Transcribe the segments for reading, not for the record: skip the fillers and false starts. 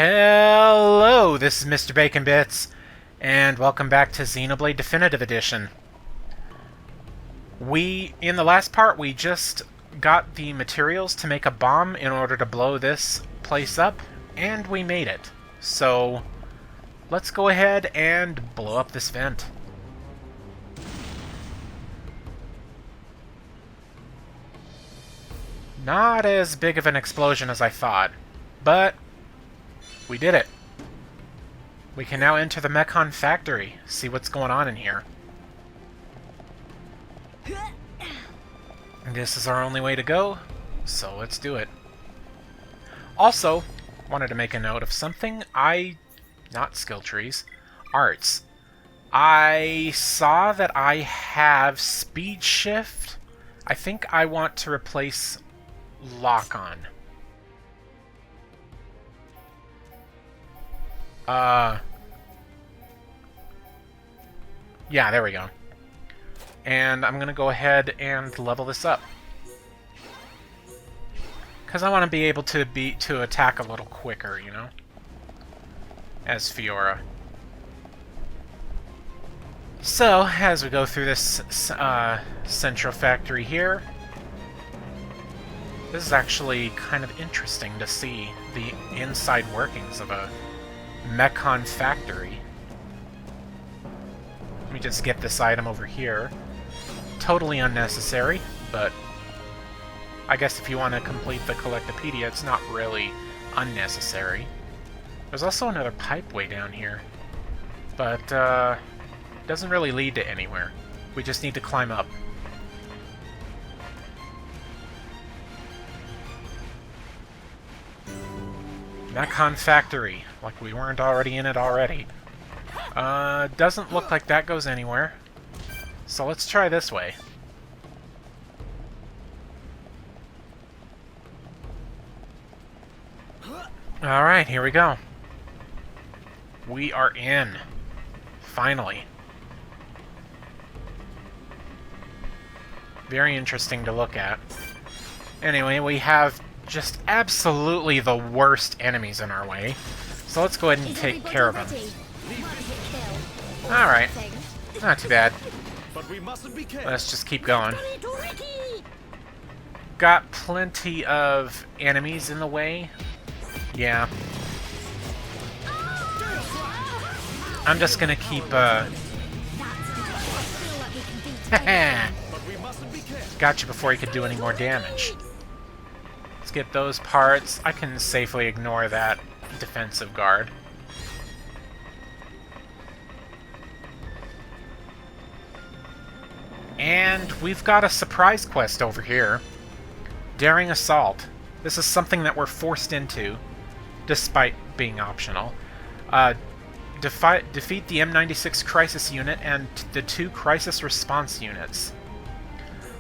Hello, this is Mr. Bacon Bits, and welcome back to Xenoblade Definitive Edition. In the last part, we just got the materials to make a bomb in order to blow this place up, and we made it. So, let's go ahead and blow up this vent. Not as big of an explosion as I thought, but we did it. We can now enter the Mechon factory, see what's going on in here. This is our only way to go, so let's do it. Also, wanted to make a note of something not skill trees, arts. I saw that I have speed shift. I think I want to replace lock on. Yeah, there we go. And I'm gonna go ahead and level this up, because I want to be able to attack a little quicker, you know, as Fiora. So, as we go through this central factory here, this is actually kind of interesting to see the inside workings of a Mechon factory. Let me just get this item over here. Totally unnecessary, but I guess if you want to complete the Collectopedia, it's not really unnecessary. There's also another pipe way down here, but doesn't really lead to anywhere. We just need to climb up. Mechon factory, like we weren't already in it already. Doesn't look like that goes anywhere. So let's try this way. Alright, here we go. We are in. Finally. Very interesting to look at. Anyway, we have just absolutely the worst enemies in our way. So let's go ahead and take care of them. Alright. Not too bad. Let's just keep going. Got plenty of enemies in the way. Yeah. I'm just gonna keep, Got you before you could do any more damage. Let's get those parts. I can safely ignore that defensive guard. And we've got a surprise quest over here. Daring Assault. This is something that we're forced into, despite being optional. Defeat the M96 Crisis Unit and the 2 Crisis Response Units.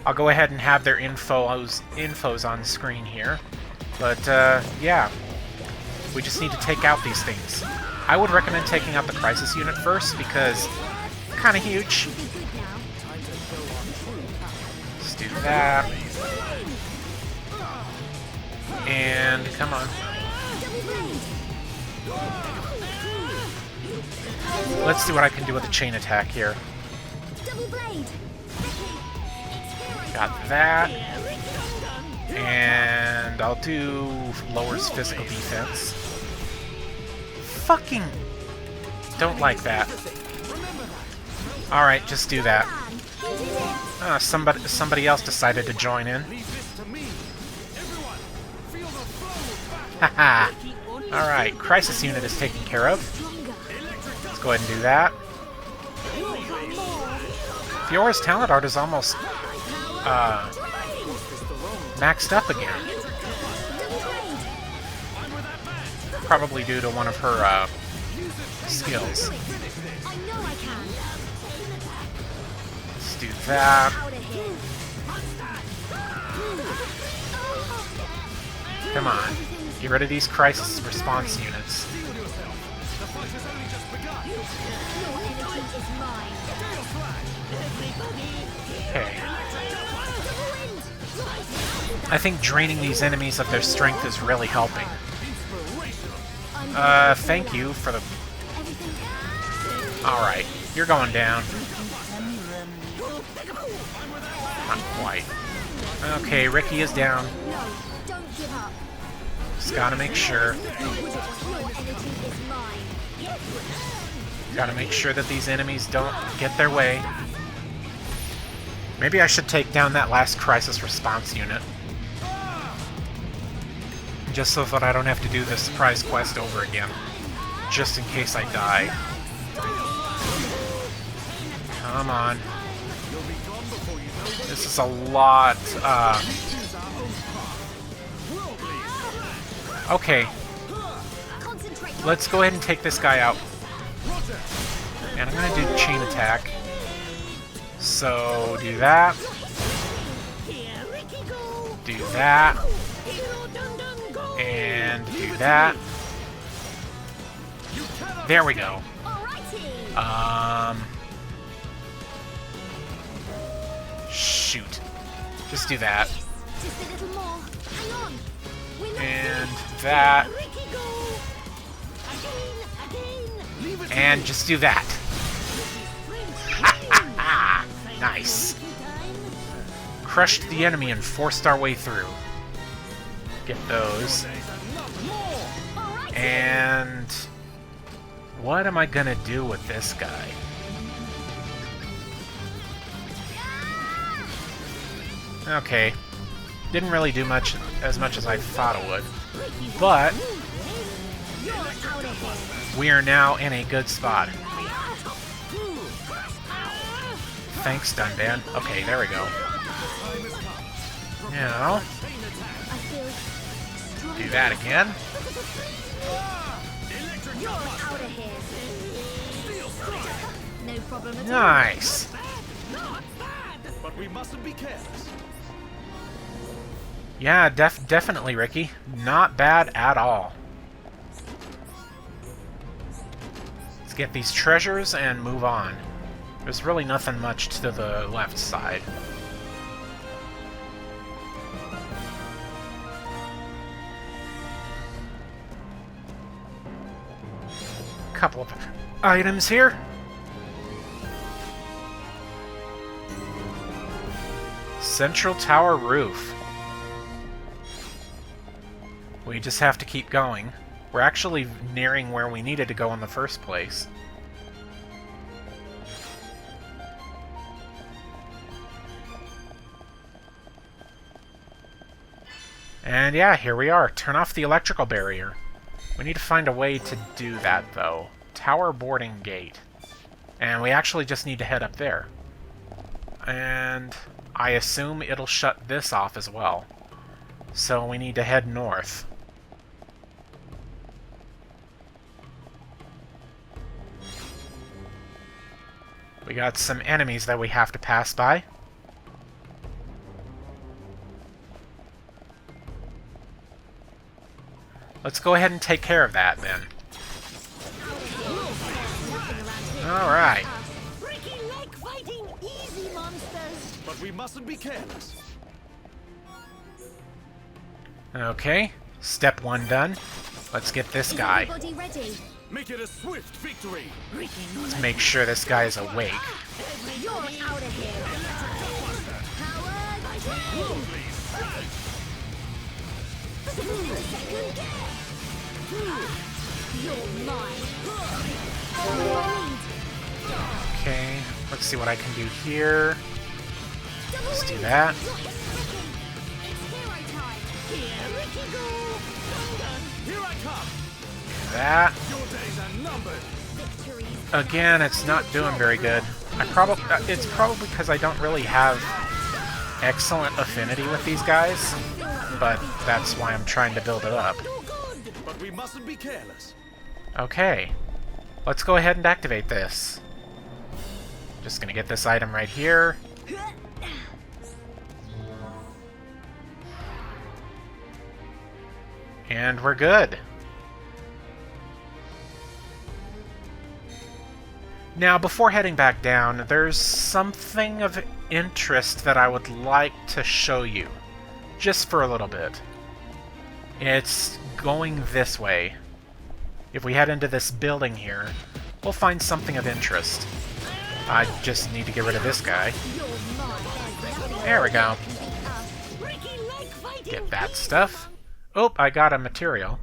I'll go ahead and have their infos on screen here. But, yeah. We just need to take out these things. I would recommend taking out the Crisis Unit first, because it's kind of huge. Let's do that. And, come on. Let's see what I can do with a chain attack here. Got that. And I'll do lowers physical defense. Fucking don't like that. Alright, just do that. Somebody else decided to join in. Haha. Alright, Crisis Unit is taken care of. Let's go ahead and do that. Fiora's talent art is almost maxed up again. Probably due to one of her skills. Let's do that. Come on. Get rid of these crisis response units. Okay. I think draining these enemies of their strength is really helping. Thank you for the... Alright, you're going down. Not quite. Okay, Ricky is down. Just gotta make sure. Gotta make sure that these enemies don't get their way. Maybe I should take down that last crisis response unit. Just so that I don't have to do this surprise quest over again. Just in case I die. Come on. This is a lot, Okay. Let's go ahead and take this guy out. And I'm gonna do chain attack. So, do that. Do that. And do that. There we go. Shoot. Just do that. And that. And just do that. Nice. Crushed the enemy and forced our way through. Get those. And what am I gonna do with this guy? Okay. Didn't really do much as I thought it would. But we are now in a good spot. Thanks, Dunban. Okay, there we go. Now, do that again. Nice. But we mustn't be careless. Yeah, definitely, Ricky. Not bad at all. Let's get these treasures and move on. There's really nothing much to the left side. Couple of items here. Central Tower Roof. We just have to keep going. We're actually nearing where we needed to go in the first place. And yeah, here we are. Turn off the electrical barrier. We need to find a way to do that, though. Tower boarding gate. And we actually just need to head up there. And I assume it'll shut this off as well. So we need to head north. We got some enemies that we have to pass by. Let's go ahead and take care of that, then. Alright. But we mustn't be careless. Okay, step 1 done. Let's get this guy. Make it a swift victory. Let's make sure this guy is awake. You're out of here. Okay, let's see what I can do here. Let's do that. Do that. Again, it's not doing very good. It's probably because I don't really have excellent affinity with these guys, but that's why I'm trying to build it up. But we mustn't be careless. Okay, let's go ahead and activate this. Just gonna get this item right here. And we're good. Now, before heading back down, there's something of interest that I would like to show you. Just for a little bit. It's going this way. if we head into this building here, we'll find something of interest. I just need to get rid of this guy. There we go. Get that stuff. Oh, I got a material.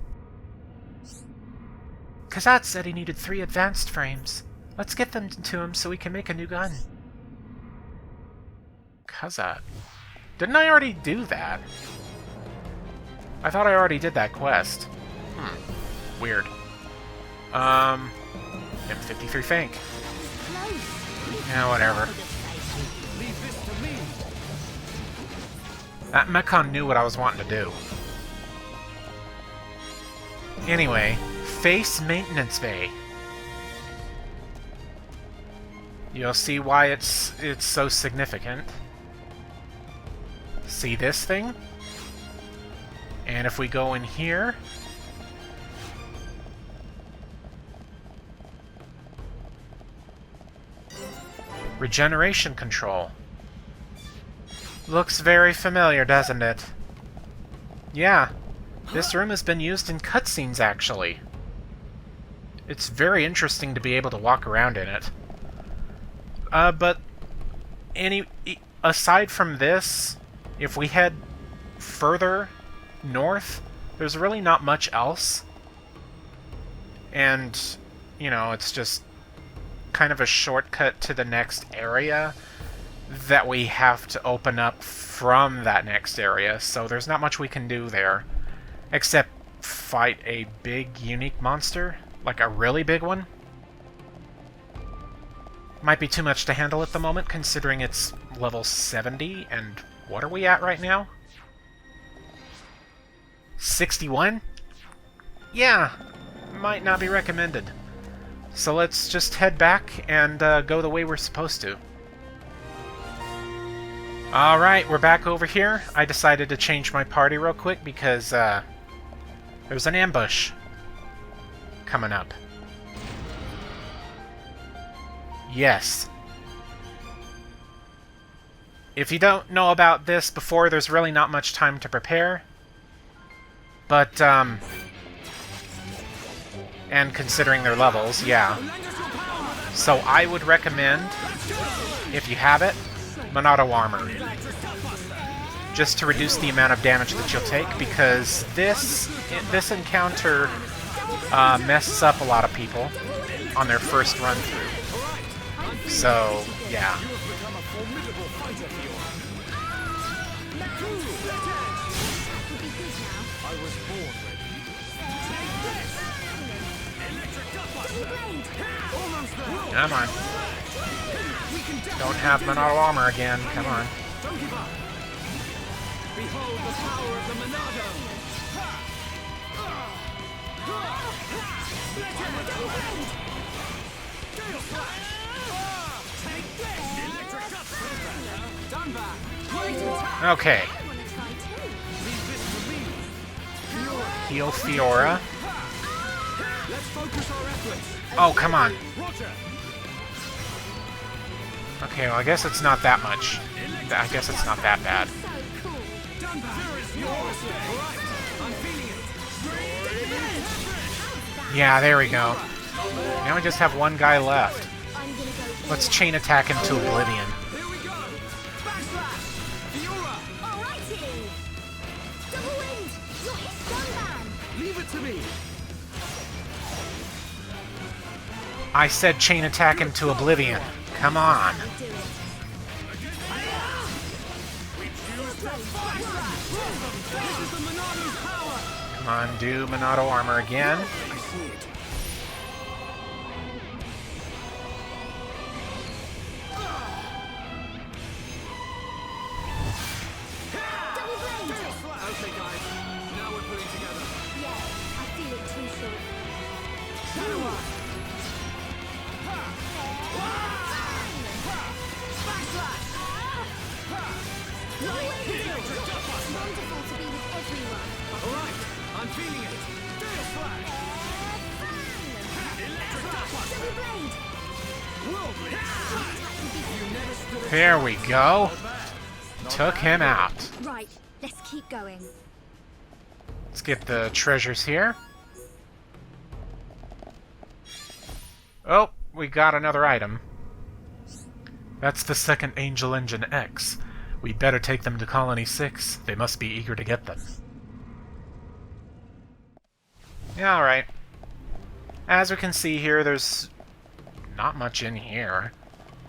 Kazat said he needed 3 advanced frames. Let's get them to him so we can make a new gun. Kazat. Didn't I already do that? I thought I already did that quest. Weird. M53 Fank. Yeah, whatever. That Mechon knew what I was wanting to do. Anyway, Face Maintenance Bay. You'll see why it's so significant. See this thing? And if we go in here... Regeneration control. Looks very familiar, doesn't it? Yeah, this room has been used in cutscenes, actually. It's very interesting to be able to walk around in it. But aside from this, if we head further north, there's really not much else. And, you know, it's just kind of a shortcut to the next area that we have to open up from that next area, so there's not much we can do there, except fight a big, unique monster, like a really big one. Might be too much to handle at the moment, considering it's level 70, and what are we at right now? 61? Yeah, might not be recommended. So let's just head back and go the way we're supposed to. Alright, we're back over here. I decided to change my party real quick because there's an ambush coming up. Yes. If you don't know about this before, there's really not much time to prepare. But, and considering their levels, yeah. So I would recommend, if you have it, Monado Armor. Just to reduce the amount of damage that you'll take, because this encounter messes up a lot of people on their first run through. So, yeah. Come on. Don't have Monado Armor again. Come on. Behold the power of the Monado! Okay. Heal Fiora. Oh, come on. Okay, well, I guess it's not that much. I guess it's not that bad. Yeah, there we go. Now we just have one guy left. Let's chain attack him to oblivion. I said chain attack him to oblivion. Come on. Come on, do Monado Armor again. Okay, guys. Now we're putting together. Yeah, I feel it too short. It's wonderful to be with everyone. Alright, I'm feeling it. There we go. Took him out. Right, let's keep going. Let's get the treasures here. Oh, we got another item. That's the second Angel Engine X. We'd better take them to Colony 6. They must be eager to get them. Yeah, alright. As we can see here, there's not much in here.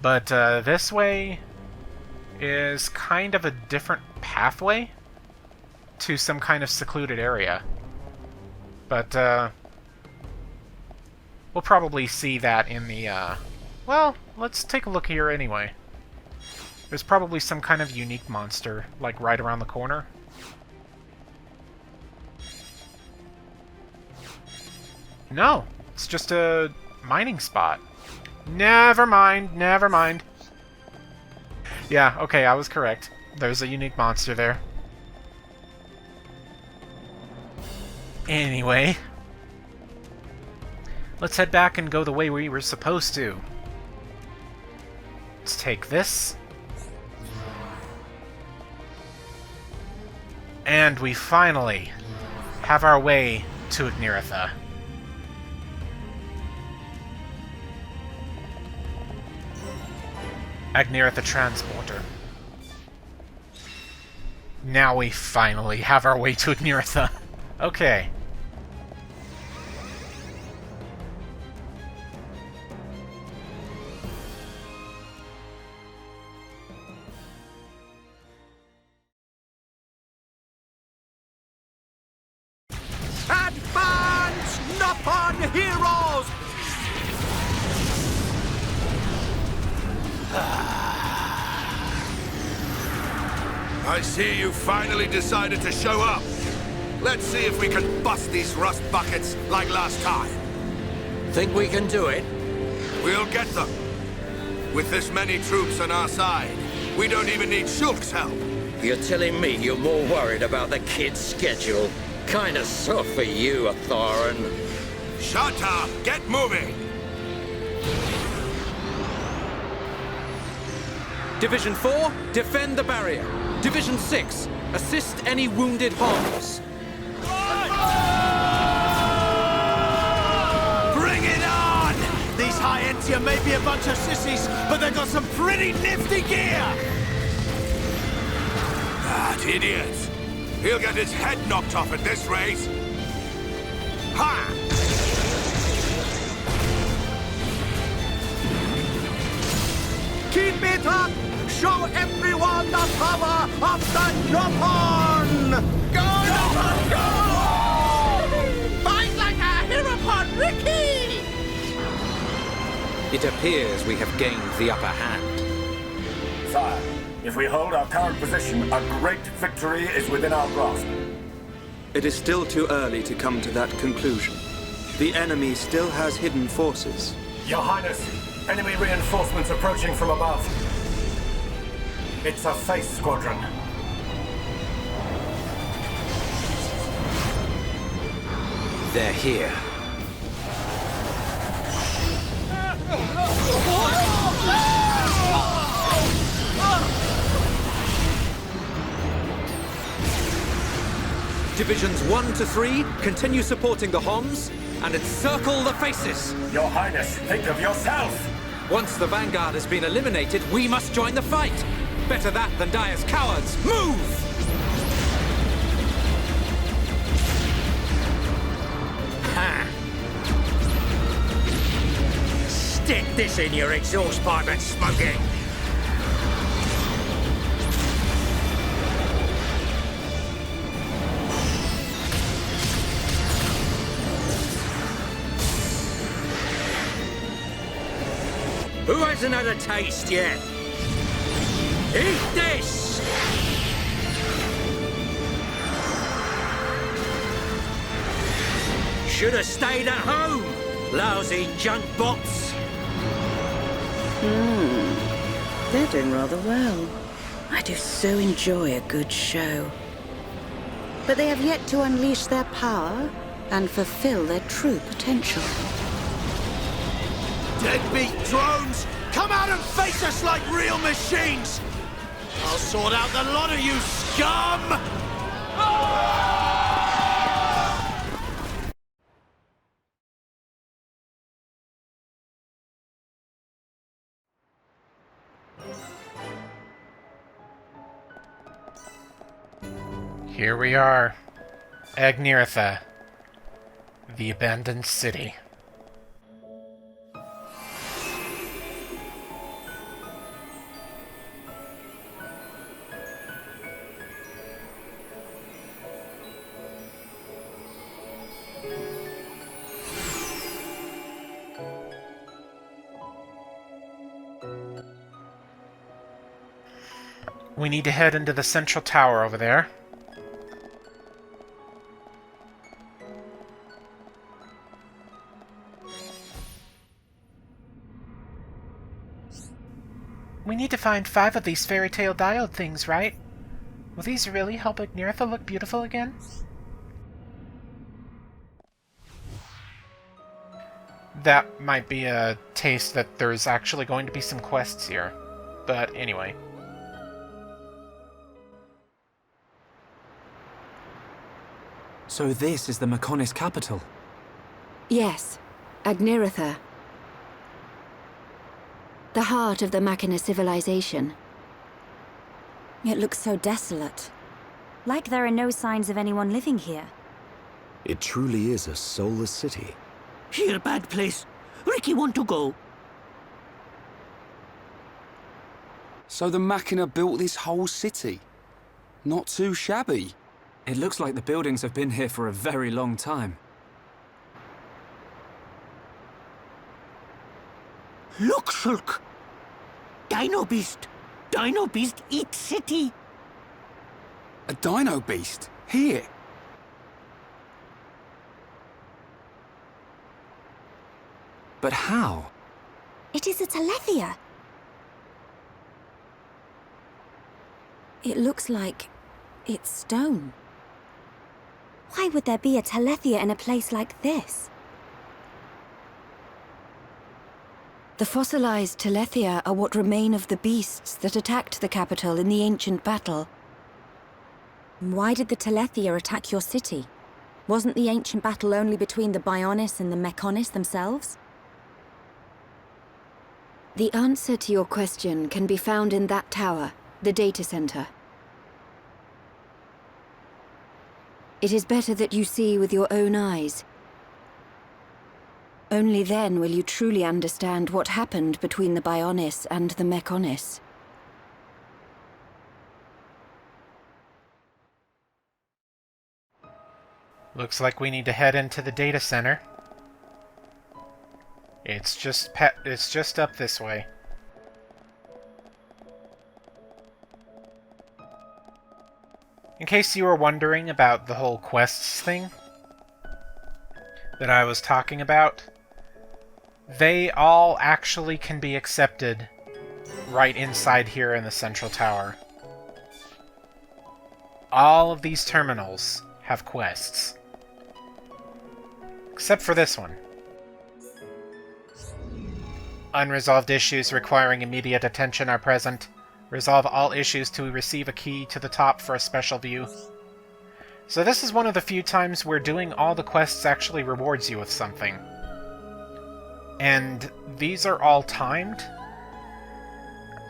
But this way is kind of a different pathway to some kind of secluded area. But we'll probably see that in the... Well, let's take a look here anyway. There's probably some kind of unique monster, like right around the corner. No, it's just a mining spot. Never mind, never mind. Yeah, okay, I was correct. There's a unique monster there. Anyway, let's head back and go the way we were supposed to. Let's take this. And we finally have our way to Agniratha. Agniratha Transporter. Now we finally have our way to Agniratha. Okay. Advance, Nippon heroes! I see you finally decided to show up. Let's see if we can bust these rust buckets like last time. Think we can do it? We'll get them. With this many troops on our side, we don't even need Shulk's help. You're telling me you're more worried about the kid's schedule? Kinda soft for you, Thorin. Shut up! Get moving! Division 4, defend the barrier. Division 6, assist any wounded Homs. Bring it on! These High-Entia may be a bunch of sissies, but they've got some pretty nifty gear! That idiot! He'll get his head knocked off at this rate! Ha! Keep it up! Show everyone the power of the Nippon! Go, Nippon, go! Fight like a Hirapon, Ricky! It appears we have gained the upper hand. Sire, if we hold our current position, a great victory is within our grasp. It is still too early to come to that conclusion. The enemy still has hidden forces. Your Highness, enemy reinforcements approaching from above. It's a face squadron. They're here. Divisions 1 to 3, continue supporting the Homs, and encircle the faces. Your Highness, think of yourself! Once the Vanguard has been eliminated, we must join the fight. Better that than die as cowards. Move! Ha! Stick this in your exhaust pipe and smoke it! Who hasn't had a taste yet? Eat this! Should have stayed at home, lousy junk bots. They're doing rather well. I do so enjoy a good show. But they have yet to unleash their power and fulfill their true potential. Deadbeat drones! Come out and face us like real machines! I'll sort out the lot of you, scum! Here we are. Agniratha. The abandoned city. We need to head into the central tower over there. We need to find 5 of these fairy tale diode things, right? Will these really help Agniratha look beautiful again? That might be a taste that there's actually going to be some quests here. But anyway. So this is the Mechonis capital? Yes, Agniratha. The heart of the Machina civilization. It looks so desolate. Like there are no signs of anyone living here. It truly is a soulless city. Here, bad place. Ricky want to go. So the Machina built this whole city? Not too shabby. It looks like the buildings have been here for a very long time. Look, Shulk. Dino Beast. Dino Beast eat city. A Dino Beast? Here? But how? It is a Telethia. It looks like it's stone. Why would there be a Telethia in a place like this? The fossilized Telethia are what remain of the beasts that attacked the capital in the ancient battle. Why did the Telethia attack your city? Wasn't the ancient battle only between the Bionis and the Mechonis themselves? The answer to your question can be found in that tower, the data center. It is better that you see with your own eyes. Only then will you truly understand what happened between the Bionis and the Mechonis. Looks like we need to head into the data center. It's just up this way. In case you were wondering about the whole quests thing that I was talking about, they all actually can be accepted right inside here in the central tower. All of these terminals have quests. Except for this one. Unresolved issues requiring immediate attention are present. Resolve all issues to receive a key to the top for a special view. So this is one of the few times where doing all the quests actually rewards you with something. And these are all timed.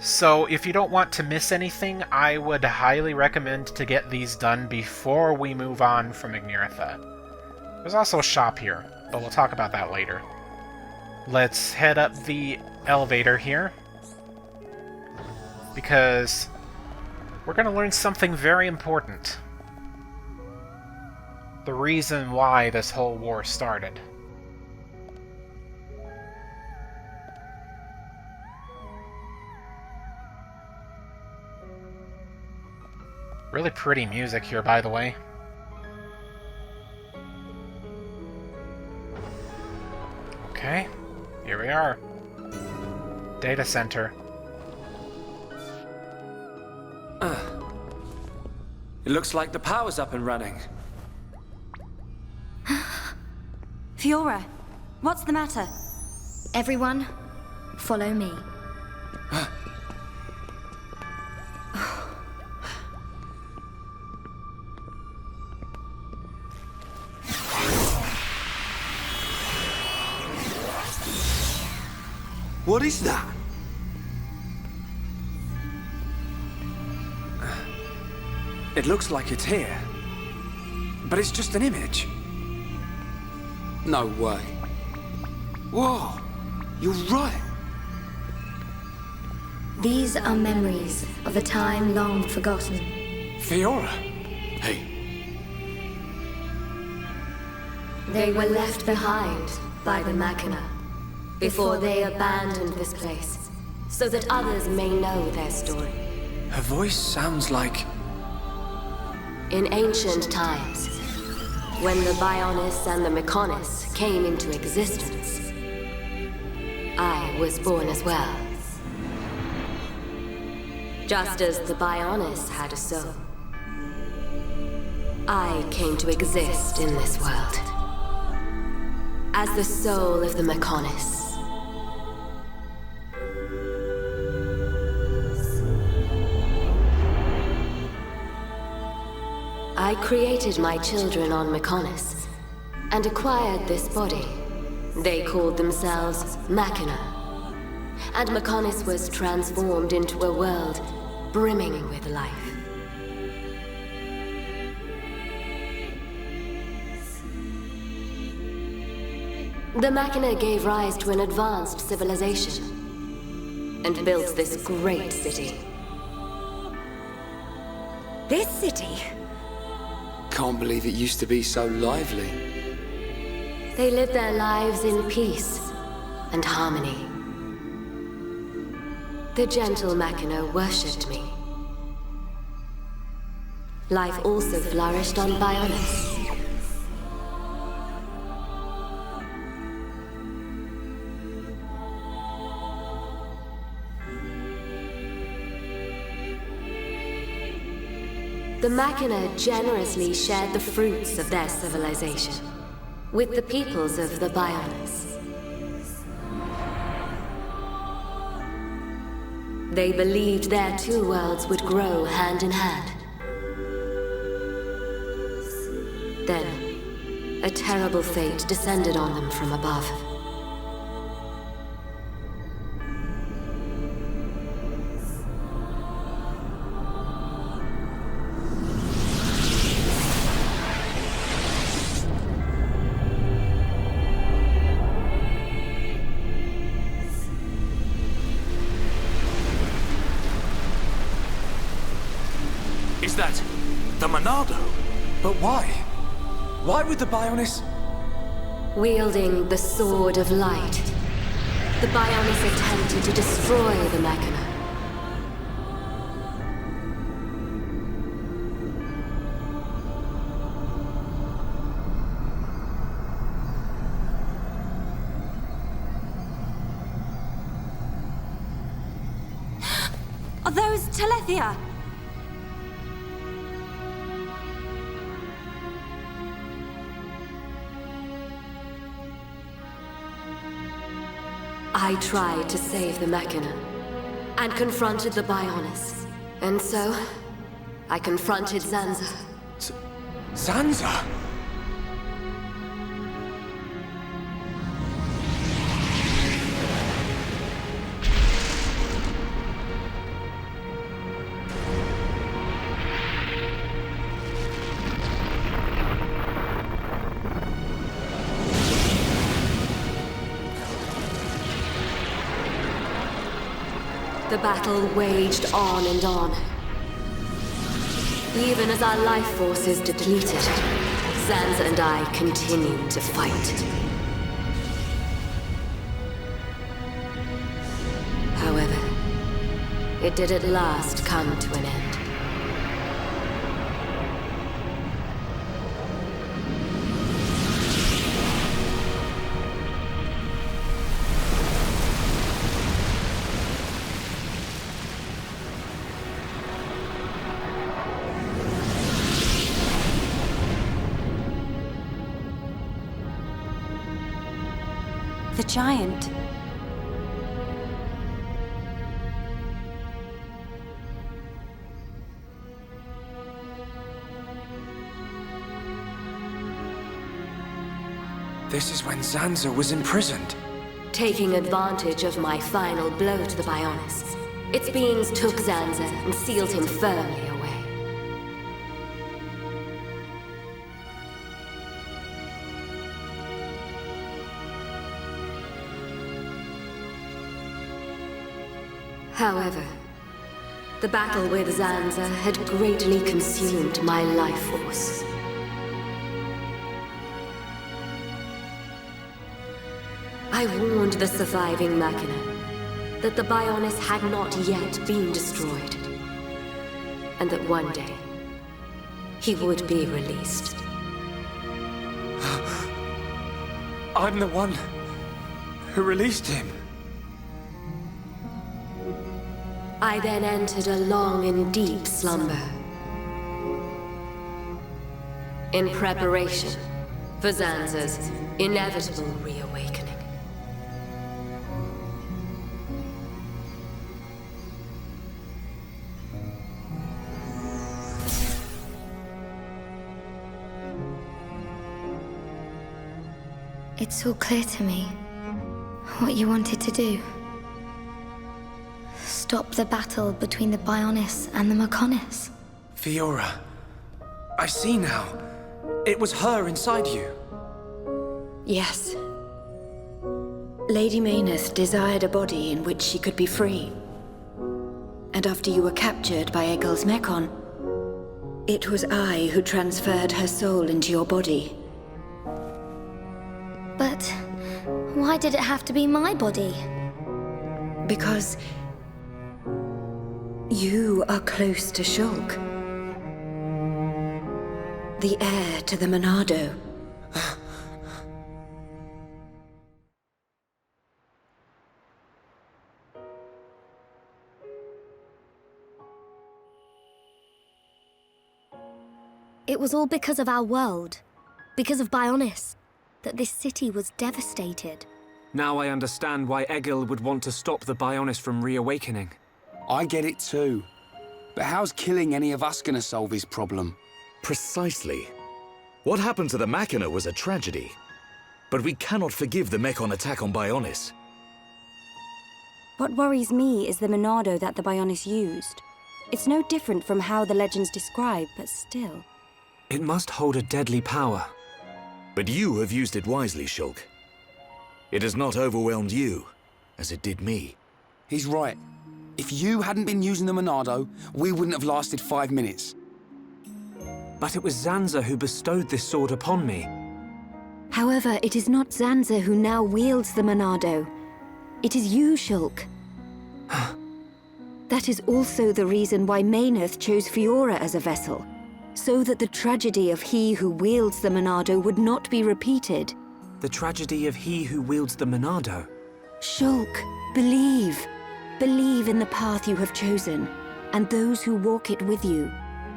So if you don't want to miss anything, I would highly recommend to get these done before we move on from Agniratha. There's also a shop here, but we'll talk about that later. Let's head up the elevator here, because we're going to learn something very important. The reason why this whole war started. Really pretty music here, by the way. Okay, here we are. Data center. It looks like the power's up and running. Fiora, what's the matter? Everyone, follow me. What is that? It looks like it's here. But it's just an image. No way. Whoa, you're right. These are memories of a time long forgotten. Fiora. Hey, They were left behind by the Machina before they abandoned this place, so that others may know their story. Her voice sounds like... In ancient times, when the Bionis and the Mechonis came into existence, I was born as well. Just as the Bionis had a soul, I came to exist in this world as the soul of the Mechonis. I created my children on Mechonis and acquired this body. They called themselves Machina, and Mechonis was transformed into a world brimming with life. The Machina gave rise to an advanced civilization and built this great city. This city? can't believe it used to be so lively. They lived their lives in peace and harmony. The gentle Machina worshipped me. Life also flourished on Bionis. The Machina generously shared the fruits of their civilization with the peoples of the Bionis. They believed their two worlds would grow hand in hand. Then, a terrible fate descended on them from above. Is that the Monado? But why? Why would the Bionis... Wielding the Sword of Light, the Bionis attempted to destroy the Machina. Are those Telethia? I tried to save the Machina, and confronted the Bionis. And so, I confronted Zanza. Zanza? The battle waged on and on. Even as our life forces depleted, Zanza and I continued to fight. However, it did at last come to an end. The giant. This is when Zanza was imprisoned. Taking advantage of my final blow to the Bionis, its beings took Zanza and sealed him firmly away. However, the battle with Zanza had greatly consumed my life force. I warned the surviving Machina that the Bionis had not yet been destroyed, and that one day he would be released. I'm the one who released him. I then entered a long and deep slumber, in preparation for Zanza's inevitable reawakening. It's all clear to me what you wanted to do. Stop the battle between the Bionis and the Mechonis. Fiora, I see now. It was her inside you. Yes. Lady Mayneth desired a body in which she could be free. And after you were captured by Egil's Mechon, it was I who transferred her soul into your body. But why did it have to be my body? Because you are close to Shulk, the heir to the Monado. It was all because of our world, because of Bionis, that this city was devastated. Now I understand why Egil would want to stop the Bionis from reawakening. I get it too. But how's killing any of us gonna solve his problem? Precisely. What happened to the Machina was a tragedy. But we cannot forgive the Mechon attack on Bionis. What worries me is the Monado that the Bionis used. It's no different from how the legends describe, but still. It must hold a deadly power. But you have used it wisely, Shulk. It has not overwhelmed you, as it did me. He's right. If you hadn't been using the Monado, we wouldn't have lasted 5 minutes. But it was Zanza who bestowed this sword upon me. However, it is not Zanza who now wields the Monado. It is you, Shulk. That is also the reason why Mayneth chose Fiora as a vessel, so that the tragedy of he who wields the Monado would not be repeated. The tragedy of he who wields the Monado? Shulk, believe. Believe in the path you have chosen, and those who walk it with you.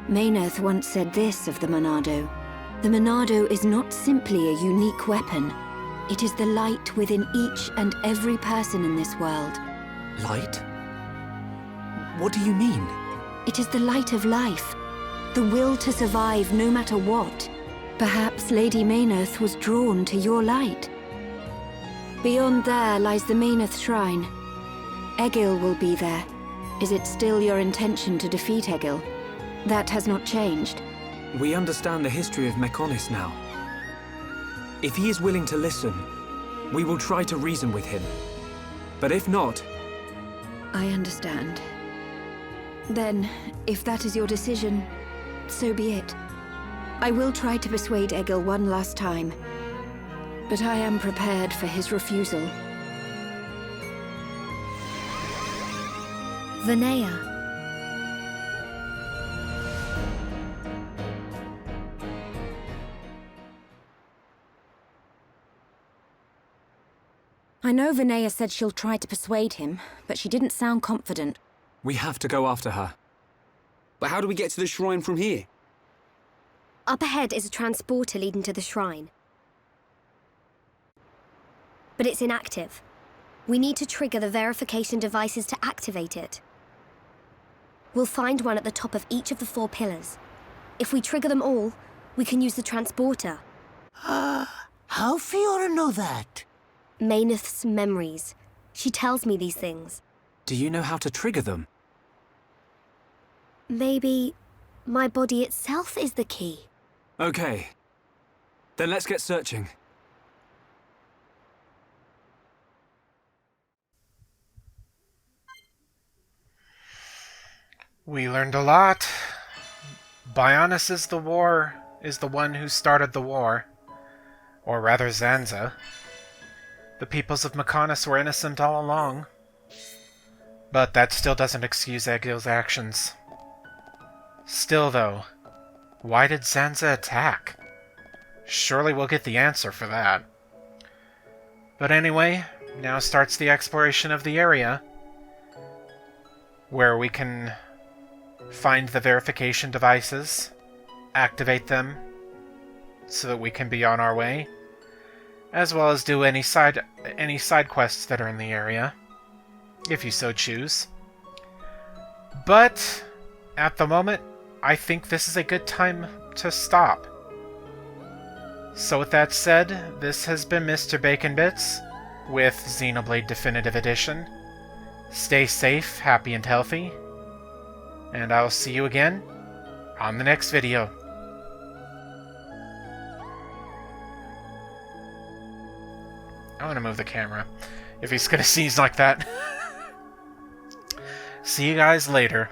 Mayneth once said this of the Monado. The Monado is not simply a unique weapon. It is the light within each and every person in this world. Light? What do you mean? It is the light of life. The will to survive no matter what. Perhaps Lady Mayneth was drawn to your light. Beyond there lies the Mayneth Shrine. Egil will be there. Is it still your intention to defeat Egil? That has not changed. We understand the history of Mechonis now. If he is willing to listen, we will try to reason with him. But if not... I understand. Then, if that is your decision, so be it. I will try to persuade Egil one last time. But I am prepared for his refusal. Vinaya. I know Vinaya said she'll try to persuade him, but she didn't sound confident. We have to go after her. But how do we get to the shrine from here? Up ahead is a transporter leading to the shrine. But it's inactive. We need to trigger the verification devices to activate it. We'll find one at the top of each of the 4 pillars. If we trigger them all, we can use the transporter. How Fiora know that? Mayneth's memories. She tells me these things. Do you know how to trigger them? Maybe my body itself is the key. Okay. Then let's get searching. We learned a lot. Bionis is the one who started the war. Or rather, Zanza. The peoples of Mechonis were innocent all along. But that still doesn't excuse Egil's actions. Still, though, why did Zanza attack? Surely we'll get the answer for that. But anyway, now starts the exploration of the area, where we can find the verification devices, activate them, so that we can be on our way, as well as do any side quests that are in the area, if you so choose. But at the moment, I think this is a good time to stop. So with that said, this has been Mr. Bacon Bits with Xenoblade Definitive Edition. Stay safe, happy, and healthy, and I'll see you again on the next video. I'm gonna move the camera if he's gonna sneeze like that. See you guys later.